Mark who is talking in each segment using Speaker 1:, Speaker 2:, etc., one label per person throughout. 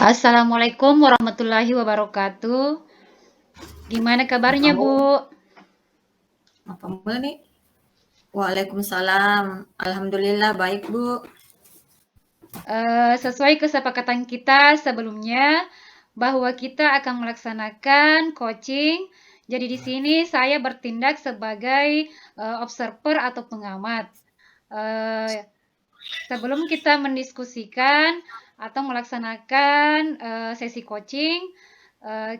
Speaker 1: Assalamualaikum warahmatullahi wabarakatuh. Gimana kabarnya, Bu?
Speaker 2: Apa mulai nih? Waalaikumsalam. Alhamdulillah baik, Bu.
Speaker 1: Sesuai kesepakatan kita sebelumnya bahwa kita akan melaksanakan coaching. Jadi di sini saya bertindak sebagai observer atau pengamat. Sebelum kita mendiskusikan atau melaksanakan sesi coaching,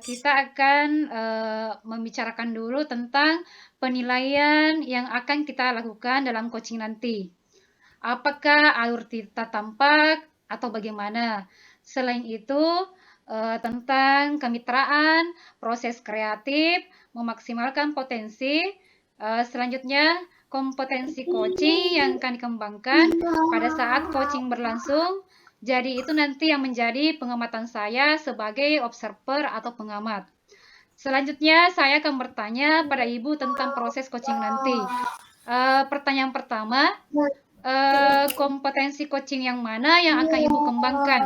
Speaker 1: kita akan membicarakan dulu tentang penilaian yang akan kita lakukan dalam coaching nanti. Apakah alur kita tampak atau bagaimana? Selain itu, tentang kemitraan, proses kreatif, memaksimalkan potensi. Selanjutnya, kompetensi coaching yang akan dikembangkan pada saat coaching berlangsung. Jadi itu nanti yang menjadi pengamatan saya sebagai observer atau pengamat. Selanjutnya, saya akan bertanya pada Ibu tentang proses coaching nanti. Pertanyaan pertama, kompetensi coaching yang mana yang akan Ibu kembangkan?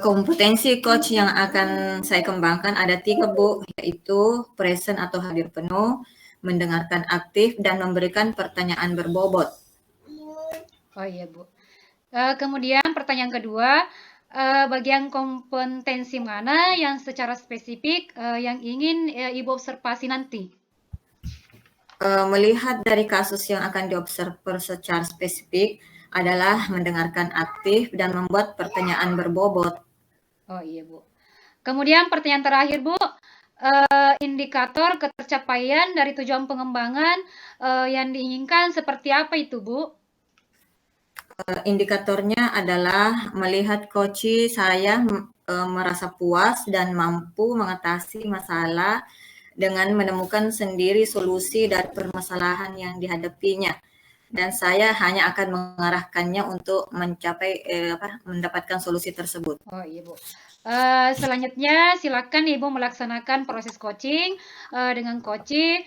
Speaker 2: Kompetensi coach yang akan saya kembangkan ada 3, Bu, yaitu present atau hadir penuh, mendengarkan aktif, dan memberikan pertanyaan berbobot.
Speaker 1: Oh iya, Bu. Kemudian pertanyaan kedua, bagian kompetensi mana yang secara spesifik yang ingin Ibu observasi nanti?
Speaker 2: Melihat dari kasus yang akan diobserver secara spesifik adalah mendengarkan aktif dan membuat pertanyaan berbobot.
Speaker 1: Oh iya, Bu. Kemudian pertanyaan terakhir, Bu, indikator ketercapaian dari tujuan pengembangan yang diinginkan seperti apa itu, Bu?
Speaker 2: Indikatornya adalah melihat coach saya merasa puas dan mampu mengatasi masalah dengan menemukan sendiri solusi dari permasalahan yang dihadapinya. Dan saya hanya akan mengarahkannya untuk mencapai mendapatkan solusi tersebut.
Speaker 1: Oh iya, Bu. Selanjutnya silakan Ibu melaksanakan proses coaching dengan coaching.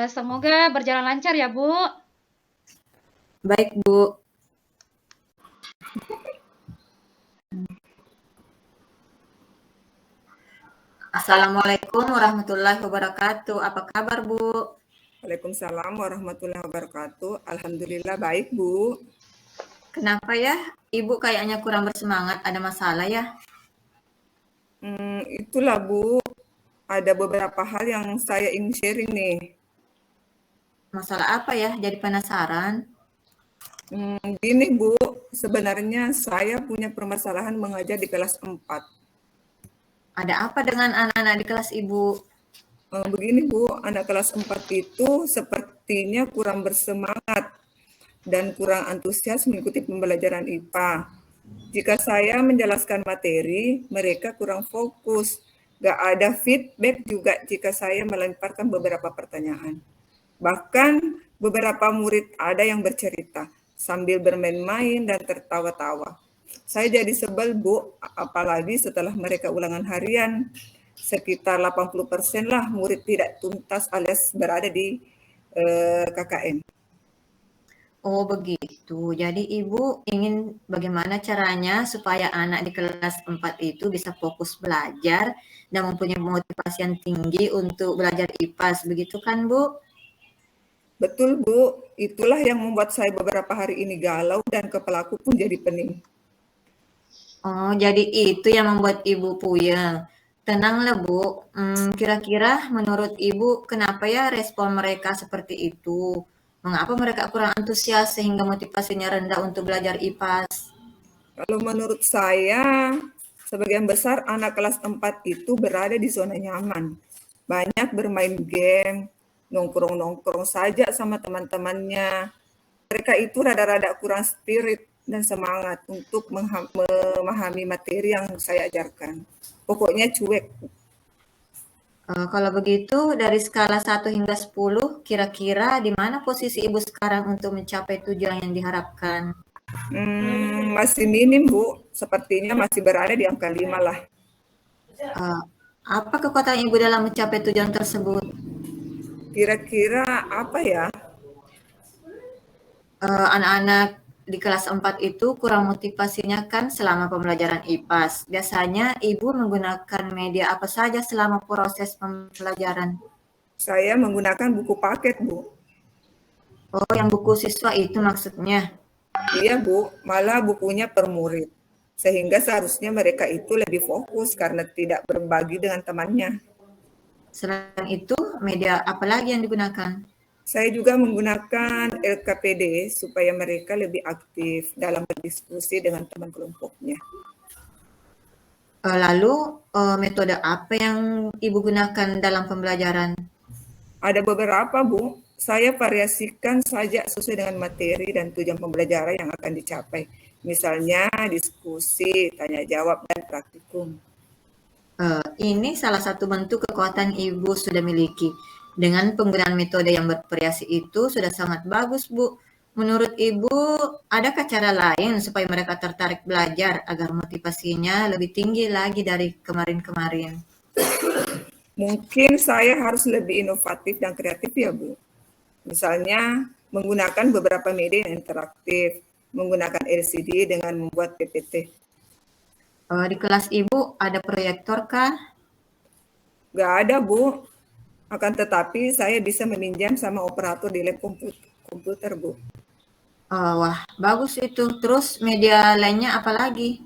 Speaker 1: Semoga berjalan lancar ya, Bu.
Speaker 2: Baik, Bu. Assalamualaikum warahmatullahi wabarakatuh. Apa kabar, Bu?
Speaker 3: Waalaikumsalam warahmatullahi wabarakatuh. Alhamdulillah baik, Bu.
Speaker 2: Kenapa ya? Ibu kayaknya kurang bersemangat, ada masalah ya?
Speaker 3: Itulah, Bu. Ada beberapa hal yang saya ingin sharing nih.
Speaker 2: Masalah apa ya? Jadi penasaran.
Speaker 3: Gini, Bu. Sebenarnya saya punya permasalahan mengajar di kelas 4.
Speaker 2: Ada apa dengan anak-anak di kelas Ibu?
Speaker 3: Begini, Bu. Anak kelas 4 itu sepertinya kurang bersemangat dan kurang antusias mengikuti pembelajaran IPA. Jika saya menjelaskan materi, mereka kurang fokus. Gak ada feedback juga jika saya melemparkan beberapa pertanyaan. Bahkan beberapa murid ada yang bercerita sambil bermain-main dan tertawa-tawa. Saya jadi sebel, Bu, apalagi setelah mereka ulangan harian. Sekitar 80% lah murid tidak tuntas alias berada di KKN.
Speaker 2: Oh begitu. Jadi Ibu ingin bagaimana caranya supaya anak di kelas 4 itu bisa fokus belajar dan mempunyai motivasi yang tinggi untuk belajar IPAS. Begitu kan, Bu?
Speaker 3: Betul, Bu. Itulah yang membuat saya beberapa hari ini galau dan kepalaku pun jadi pening.
Speaker 2: Oh, jadi itu yang membuat Ibu puyeng. Tenanglah, Bu. Kira-kira menurut Ibu kenapa ya respon mereka seperti itu? Mengapa mereka kurang antusias sehingga motivasinya rendah untuk belajar IPAS?
Speaker 3: Kalau menurut saya, sebagian besar anak kelas 4 itu berada di zona nyaman. Banyak bermain game, nongkrong-nongkrong saja sama teman-temannya. Mereka itu rada-rada kurang spirit dan semangat untuk memahami materi yang saya ajarkan. Pokoknya cuek.
Speaker 2: Kalau begitu dari skala 1 hingga 10, kira-kira di mana posisi Ibu sekarang untuk mencapai tujuan yang diharapkan?
Speaker 3: Masih minim, Bu. Sepertinya masih berada di angka 5 lah.
Speaker 2: Apa kekuatan Ibu dalam mencapai tujuan tersebut?
Speaker 3: Kira-kira apa ya?
Speaker 2: Anak-anak di kelas 4 itu kurang motivasinya kan selama pembelajaran IPAS. Biasanya Ibu menggunakan media apa saja selama proses pembelajaran?
Speaker 3: Saya menggunakan buku paket, Bu.
Speaker 2: Oh, yang buku siswa itu maksudnya.
Speaker 3: Iya, Bu. Malah bukunya per murid. Sehingga seharusnya mereka itu lebih fokus karena tidak berbagi dengan temannya.
Speaker 2: Selain itu, media apa lagi yang digunakan?
Speaker 3: Saya juga menggunakan LKPD supaya mereka lebih aktif dalam berdiskusi dengan teman kelompoknya.
Speaker 2: Lalu, metode apa yang Ibu gunakan dalam pembelajaran?
Speaker 3: Ada beberapa, Bu. Saya variasikan saja sesuai dengan materi dan tujuan pembelajaran yang akan dicapai. Misalnya diskusi, tanya jawab, dan praktikum.
Speaker 2: Ini salah satu bentuk kekuatan Ibu sudah miliki. Dengan penggunaan metode yang bervariasi itu sudah sangat bagus, Bu. Menurut Ibu, adakah cara lain supaya mereka tertarik belajar agar motivasinya lebih tinggi lagi dari kemarin-kemarin?
Speaker 3: Mungkin saya harus lebih inovatif dan kreatif ya, Bu. Misalnya menggunakan beberapa media yang interaktif, menggunakan LCD dengan membuat PPT.
Speaker 2: Di kelas Ibu ada proyektor kah?
Speaker 3: Nggak ada, Bu. Akan tetapi saya bisa meminjam sama operator di lab komputer, Bu.
Speaker 2: Wah, bagus itu. Terus media lainnya apa lagi?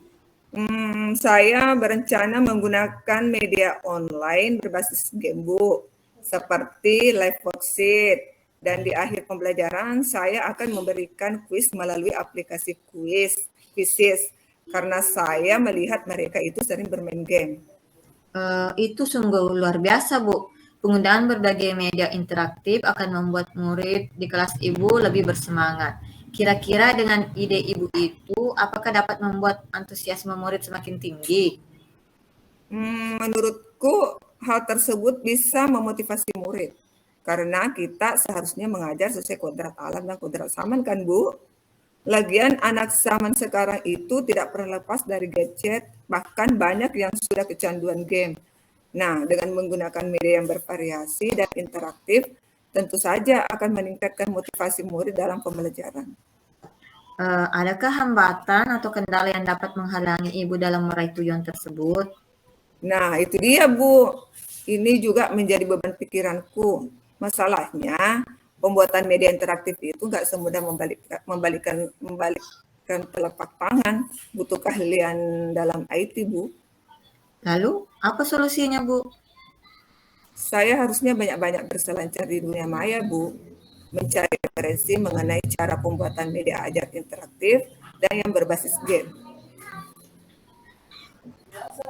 Speaker 3: Saya berencana menggunakan media online berbasis game, Bu. Seperti live worksheet. Dan di akhir pembelajaran, saya akan memberikan kuis melalui aplikasi Quizzes. Karena saya melihat mereka itu sering bermain game.
Speaker 2: Itu sungguh luar biasa, Bu. Penggunaan berbagai media interaktif akan membuat murid di kelas Ibu lebih bersemangat. Kira-kira dengan ide Ibu itu, apakah dapat membuat antusiasme murid semakin tinggi?
Speaker 3: Menurutku, hal tersebut bisa memotivasi murid. Karena kita seharusnya mengajar sesuai kodrat alam dan kodrat zaman kan, Bu? Lagian anak zaman sekarang itu tidak pernah lepas dari gadget, bahkan banyak yang sudah kecanduan game. Nah, dengan menggunakan media yang bervariasi dan interaktif, tentu saja akan meningkatkan motivasi murid dalam pembelajaran.
Speaker 2: Adakah hambatan atau kendala yang dapat menghalangi Ibu dalam meraih tujuan tersebut?
Speaker 3: Nah, itu dia, Bu. Ini juga menjadi beban pikiranku. Masalahnya, pembuatan media interaktif itu nggak semudah membalikkan telapak tangan. Butuh keahlian dalam IT, Bu.
Speaker 2: Lalu, apa solusinya, Bu?
Speaker 3: Saya harusnya banyak-banyak berselancar di dunia maya, Bu. Mencari referensi mengenai cara pembuatan media ajar interaktif dan yang berbasis game.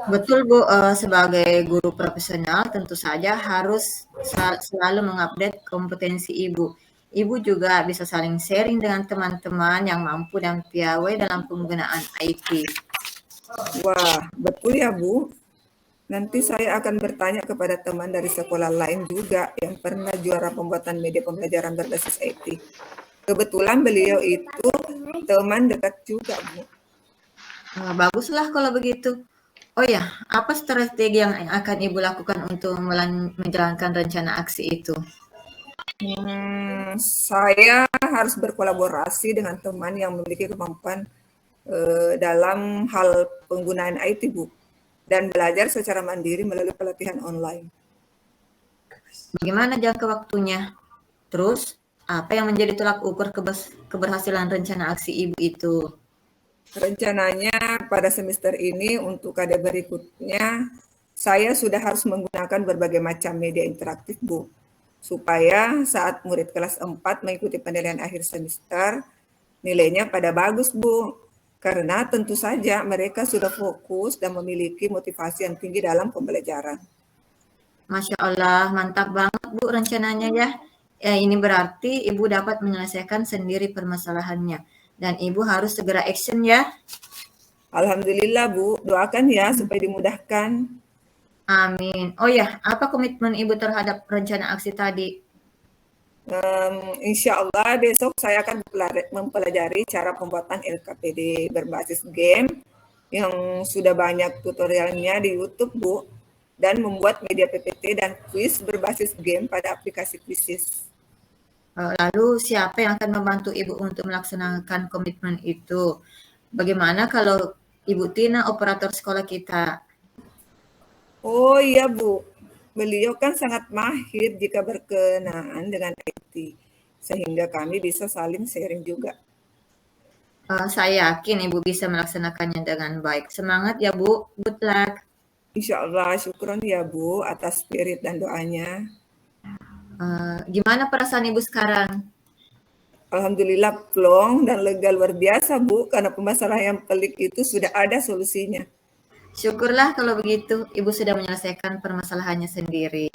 Speaker 2: Betul, Bu. Sebagai guru profesional tentu saja harus selalu mengupdate kompetensi Ibu. Ibu juga bisa saling sharing dengan teman-teman yang mampu dan piawai dalam penggunaan IT.
Speaker 3: Wah, betul ya, Bu. Nanti saya akan bertanya kepada teman dari sekolah lain juga yang pernah juara pembuatan media pembelajaran berbasis IT. Kebetulan beliau itu teman dekat juga, Bu.
Speaker 2: Baguslah kalau begitu. Oh ya, apa strategi yang akan Ibu lakukan untuk menjalankan rencana aksi itu?
Speaker 3: Saya harus berkolaborasi dengan teman yang memiliki kemampuan dalam hal penggunaan IT, Bu, dan belajar secara mandiri melalui pelatihan online.
Speaker 2: Bagaimana jangka waktunya? Terus, apa yang menjadi tolak ukur keberhasilan rencana aksi Ibu itu?
Speaker 3: Rencananya pada semester ini untuk KD berikutnya, saya sudah harus menggunakan berbagai macam media interaktif, Bu, supaya saat murid kelas 4 mengikuti penilaian akhir semester, nilainya pada bagus, Bu. Karena tentu saja mereka sudah fokus dan memiliki motivasi yang tinggi dalam pembelajaran.
Speaker 2: Masya Allah, mantap banget Bu rencananya ya. Ini berarti Ibu dapat menyelesaikan sendiri permasalahannya. Dan Ibu harus segera action ya.
Speaker 3: Alhamdulillah, Bu. Doakan ya supaya dimudahkan.
Speaker 2: Amin. Oh ya, apa komitmen Ibu terhadap rencana aksi tadi?
Speaker 3: Insya Allah besok saya akan mempelajari cara pembuatan LKPD berbasis game yang sudah banyak tutorialnya di YouTube, Bu, dan membuat media PPT dan kuis berbasis game pada aplikasi Quizizz.
Speaker 2: Lalu siapa yang akan membantu Ibu untuk melaksanakan komitmen itu? Bagaimana kalau Ibu Tina, operator sekolah kita?
Speaker 3: Oh iya, Bu. Beliau kan sangat mahir jika berkenaan dengan IT, sehingga kami bisa saling sharing juga.
Speaker 2: Saya yakin Ibu bisa melaksanakannya dengan baik. Semangat ya Bu, good luck.
Speaker 3: Insya Allah, syukron ya Bu atas spirit dan doanya.
Speaker 2: Gimana perasaan Ibu sekarang?
Speaker 3: Alhamdulillah plong dan lega luar biasa Bu, karena permasalahan yang pelik itu sudah ada solusinya.
Speaker 2: Syukurlah kalau begitu, Ibu sudah menyelesaikan permasalahannya sendiri.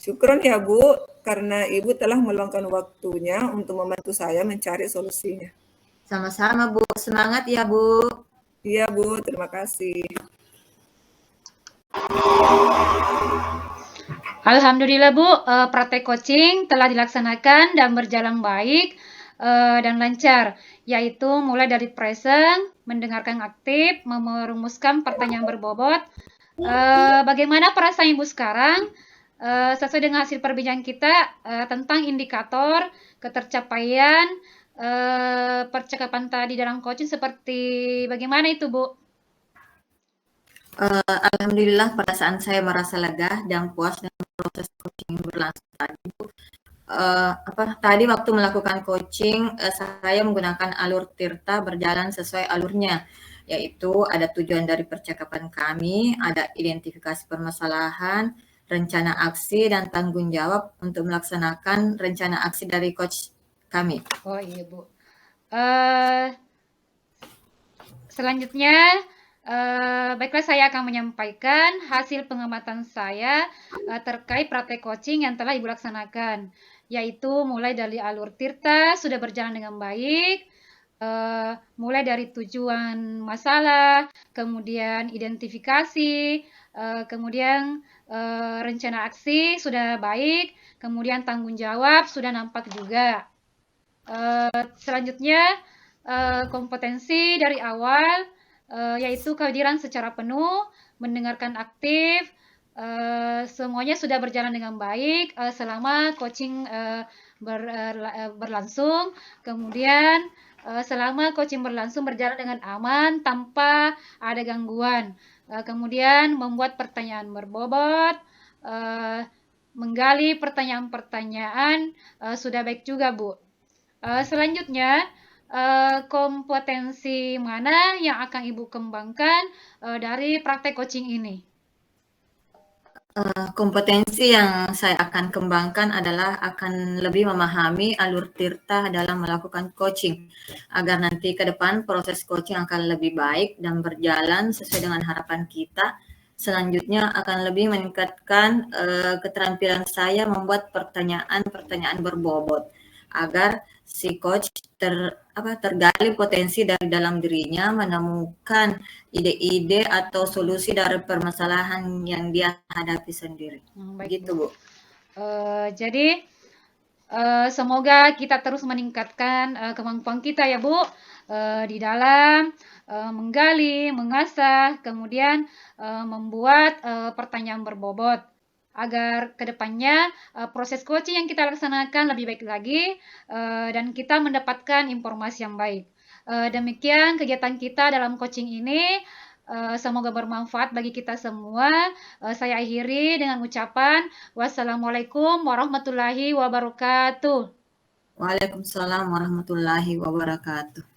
Speaker 3: Syukron ya Bu, karena Ibu telah meluangkan waktunya untuk membantu saya mencari solusinya.
Speaker 2: Sama-sama Bu, semangat ya Bu.
Speaker 3: Iya Bu, terima kasih.
Speaker 1: Alhamdulillah Bu, praktek coaching telah dilaksanakan dan berjalan baik dan lancar, yaitu mulai dari present, mendengarkan aktif, merumuskan pertanyaan berbobot. Bagaimana perasaan Ibu sekarang? Sesuai dengan hasil perbincangan kita tentang indikator ketercapaian percakapan tadi dalam coaching seperti bagaimana itu Bu?
Speaker 2: Alhamdulillah perasaan saya merasa lega dan puas dengan proses coaching berlangsung tadi Bu. Tadi waktu melakukan coaching saya menggunakan alur Tirta berjalan sesuai alurnya, yaitu ada tujuan dari percakapan kami, ada identifikasi permasalahan, rencana aksi, dan tanggung jawab untuk melaksanakan rencana aksi dari coach kami.
Speaker 1: Oh iya Bu. Selanjutnya, baiklah saya akan menyampaikan hasil pengamatan saya terkait praktek coaching yang telah Ibu laksanakan, yaitu mulai dari alur Tirta sudah berjalan dengan baik, mulai dari tujuan masalah, kemudian identifikasi, kemudian rencana aksi sudah baik, kemudian tanggung jawab sudah nampak juga. Selanjutnya, kompetensi dari awal, yaitu kehadiran secara penuh, mendengarkan aktif, semuanya sudah berjalan dengan baik selama coaching berlangsung. Kemudian selama coaching berlangsung berjalan dengan aman tanpa ada gangguan. Kemudian membuat pertanyaan berbobot, menggali pertanyaan-pertanyaan sudah baik juga Bu. Selanjutnya, kompetensi mana yang akan Ibu kembangkan dari praktek coaching ini?
Speaker 2: Kompetensi yang saya akan kembangkan adalah akan lebih memahami alur Tirta dalam melakukan coaching, agar nanti ke depan proses coaching akan lebih baik dan berjalan sesuai dengan harapan kita. Selanjutnya akan lebih meningkatkan keterampilan saya membuat pertanyaan-pertanyaan berbobot, agar si coach tergali potensi dari dalam dirinya, menemukan ide-ide atau solusi dari permasalahan yang dia hadapi sendiri.
Speaker 1: Baik,
Speaker 2: Gitu Bu.
Speaker 1: Jadi semoga kita terus meningkatkan kemampuan kita ya Bu, di dalam menggali, mengasah, kemudian membuat pertanyaan berbobot, agar kedepannya proses coaching yang kita laksanakan lebih baik lagi dan kita mendapatkan informasi yang baik. Demikian kegiatan kita dalam coaching ini. Semoga bermanfaat bagi kita semua. Saya akhiri dengan ucapan wassalamualaikum warahmatullahi wabarakatuh.
Speaker 2: Waalaikumsalam warahmatullahi wabarakatuh.